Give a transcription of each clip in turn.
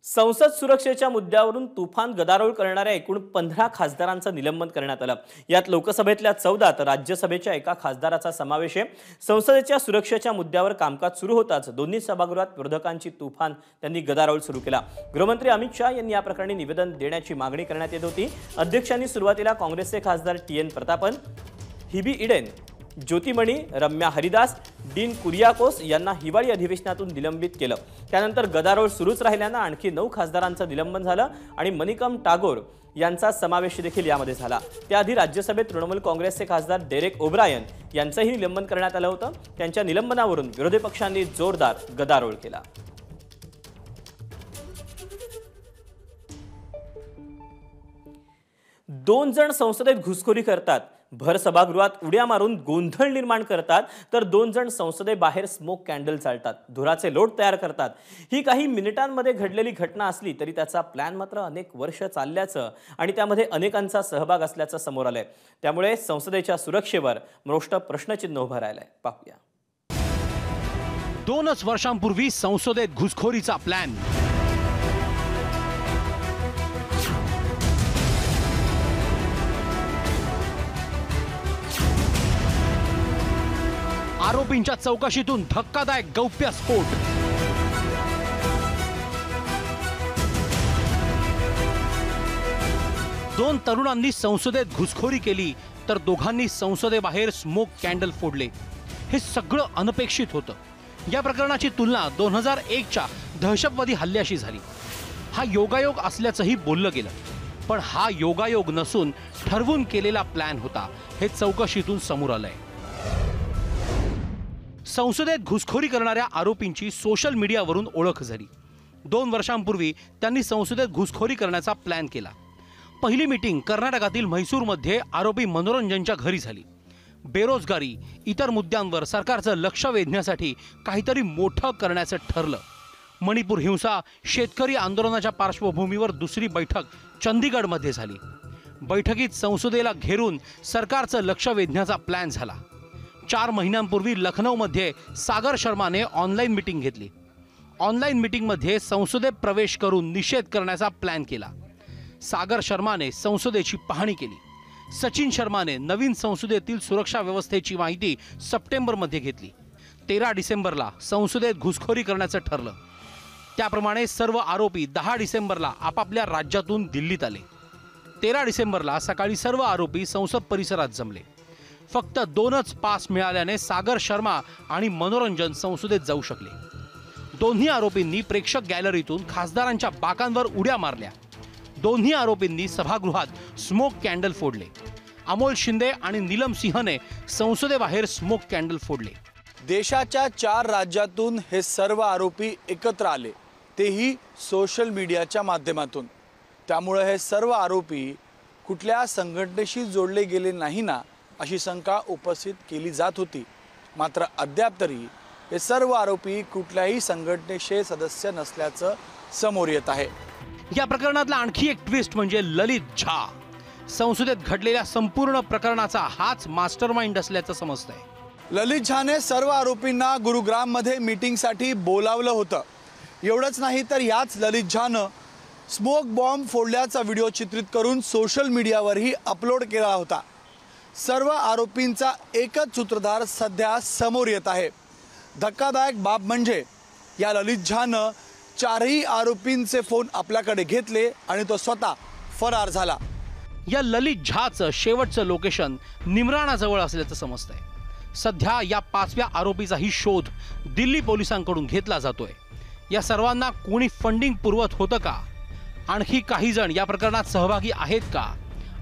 संसद सुरक्षेच्या मुद्द्यावरून तुफान गदारोळ करणाऱ्या एकूण 15 खासदारांचं निलंबन करण्यात आलं। यात लोकसभेतल्या 14 तर राज्यसभेच्या एका खासदाराचा समावेश आहे। संसदेच्या सुरक्षेच्या मुद्द्यावर कामकाज सुरू होताच दोन्ही सभागृहात विरोधकांची तुफान त्यांनी गदारोळ सुरू केला। गृहमंत्री अमित शाह यांनी या प्रकरणी निवेदन देण्याची मागणी करण्यात येत होती। अध्यक्षांनी सुरुवातीला काँग्रेसचे खासदार टी.एन. प्रतापन, हिबी इडेन, ज्योतिमणी, रम्या हरिदास, डीन कुरियाकोस यांना हिवाळी अधिवेशनातून निलंबित केलं। त्यानंतर गदारोळ सुरूच राहिल्यानं आणखी 9 खासदारांचं निलंबन झालं आणि मणिकम टागोर यांचा समावेश देखील यामध्ये झाला। त्याआधी राज्यसभेत तृणमूल काँग्रेसचे खासदार डेरेक ओब्रायन यांचंही निलंबन करण्यात आलं होतं। त्यांच्या निलंबनावरून विरोधी पक्षांनी जोरदार गदारोळ केला। दोन जण संसदेत घुसखोरी करतात, भर सभागृहात उड्या मारून गोंधळ निर्माण करतात, तर 2 जण संसदेबाहेर स्मोक कॅन्डल चालतात, धुराचे लोट तयार करतात। ही काही मिनिटांमध्ये घडलेली घटना असली तरी त्याचा प्लॅन मात्र अनेक वर्ष चालल्याचं आणि त्यामध्ये अनेकांचा सहभाग असल्याचं समोर आलंय। त्यामुळे संसदेच्या सुरक्षेवर मोठं प्रश्नचिन्ह उभं राहिलंय। पाहूया। 2 वर्षांपूर्वी संसदेत घुसखोरीचा प्लॅन, आरोपींच्या चौकशीतून धक्कादायक गौप्यस्फोट, दोन तरुणांनी संसदेत घुसखोरी केली तर दोघांनी संसदेबाहेर स्मोक कॅन्डल फोडले। हे सगळं अनपेक्षित होतं। या प्रकरणाची तुलना 2001च्या दहशतवादी हल्ल्याशी झाली। हा योगायोग असल्याचंही बोललं गेलं, पण हा योगायोग नसून ठरवून केलेला प्लॅन होता, हे चौकशीतून समोर आलंय। संसदेत घुसखोरी करणाऱ्या आरोपींची सोशल मीडियावरून ओळख झाली। 2 वर्षांपूर्वी त्यांनी संसदेत घुसखोरी करण्याचा प्लॅन केला। पहिली मीटिंग कर्नाटकातील म्हैसूरमध्ये आरोपी मनोरंजनच्या घरी झाली। बेरोजगारी, इतर मुद्द्यांवर सरकारचं लक्ष वेधण्यासाठी काहीतरी मोठं करण्याचं ठरलं। मणिपूर हिंसा, शेतकरी आंदोलनाच्या पार्श्वभूमीवर दुसरी बैठक चंदीगडमध्ये झाली। बैठकीत संसदेला घेरून सरकारचं लक्ष वेधण्याचा प्लॅन झाला। 4 महिन्यांपूर्वी लखनौमध्ये सागर शर्माने ऑनलाईन मीटिंग घेतली। ऑनलाईन मीटिंगमध्ये संसदेत प्रवेश करून निषेध करण्याचा प्लॅन केला। सागर शर्माने संसदेची पाहणी केली। सचिन शर्माने नवीन संसदेतील सुरक्षा व्यवस्थेची माहिती सप्टेंबरमध्ये घेतली। 13 डिसेंबरला संसदेत घुसखोरी करण्याचं ठरलं। त्याप्रमाणे सर्व आरोपी 10 डिसेंबरला आपापल्या राज्यातून दिल्लीत आले। 13 डिसेंबरला सकाळी सर्व आरोपी संसद परिसरात जमले। फक्त 2च पास मिळाल्याने सागर शर्मा आणि मनोरंजन संसदेत जाऊ शकले। दोन्ही आरोपींनी प्रेक्षक गॅलरीतून खासदारांच्या बाकांवर उड्या मारल्या। दोन्ही आरोपींनी सभागृहात स्मोक कॅन्डल फोडले। अमोल शिंदे आणि नीलम सिंहने संसदेबाहेर स्मोक कॅन्डल फोडले। देशाच्या 4 राज्यातून हे सर्व आरोपी एकत्र आले, तेही सोशल मीडियाच्या माध्यमातून। त्यामुळे हे सर्व आरोपी कुठल्या संघटनेशी जोडले गेले नाही ना, अशी शंका उपस्थित केली जात होती। मात्र अद्याप तरी हे सर्व आरोपी कुठल्याही संघटनेचे सदस्य नसल्याचं समोर येत आहे। या प्रकरणातला आणखी एक ट्विस्ट म्हणजे ललित झा। संसदेत घडलेल्या संपूर्ण प्रकरणाचा हाच मास्टरमाइंड असल्याचं समजतंय। ललित झाने सर्व आरोपींना गुरुग्राममध्ये मीटिंगसाठी बोलावलं होतं। एवढंच नाही तर याच ललित झानं स्मोक बॉम्ब फोडल्याचा व्हिडिओ चित्रित करून सोशल मीडियावरही अपलोड केला होता। सर्व आरोपींचा एकच सूत्रधार सध्या समोर येत आहे। धक्कादायक बाब म्हणजे या ललित झानं 4ही आरोपींचे फोन आपल्याकडे घेतले आणि तो स्वतः फरार झाला। या ललित झाचं शेवटचं लोकेशन निमराणाजवळ असल्याचं समजतंय। सध्या या 5व्या आरोपीचाही शोध दिल्ली पोलिसांकडून घेतला जातोय। या सर्वांना कोणी फंडिंग पुरवत होतं का? आणखी काही जण या प्रकरणात सहभागी आहेत का?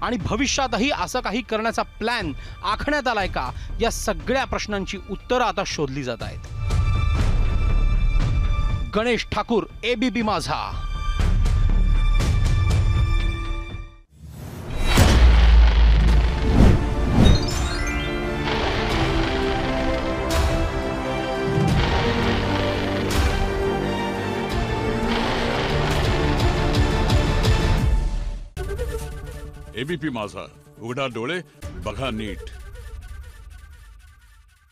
आणि भविष्यातही असं काही करण्याचा प्लॅन आखण्यात आलाय का? या सगळ्या प्रश्नांची उत्तरं आता शोधली जात आहेत। गणेश ठाकूर, ABP माझा। ABP माझा, उघडा डोळे बघा नीट।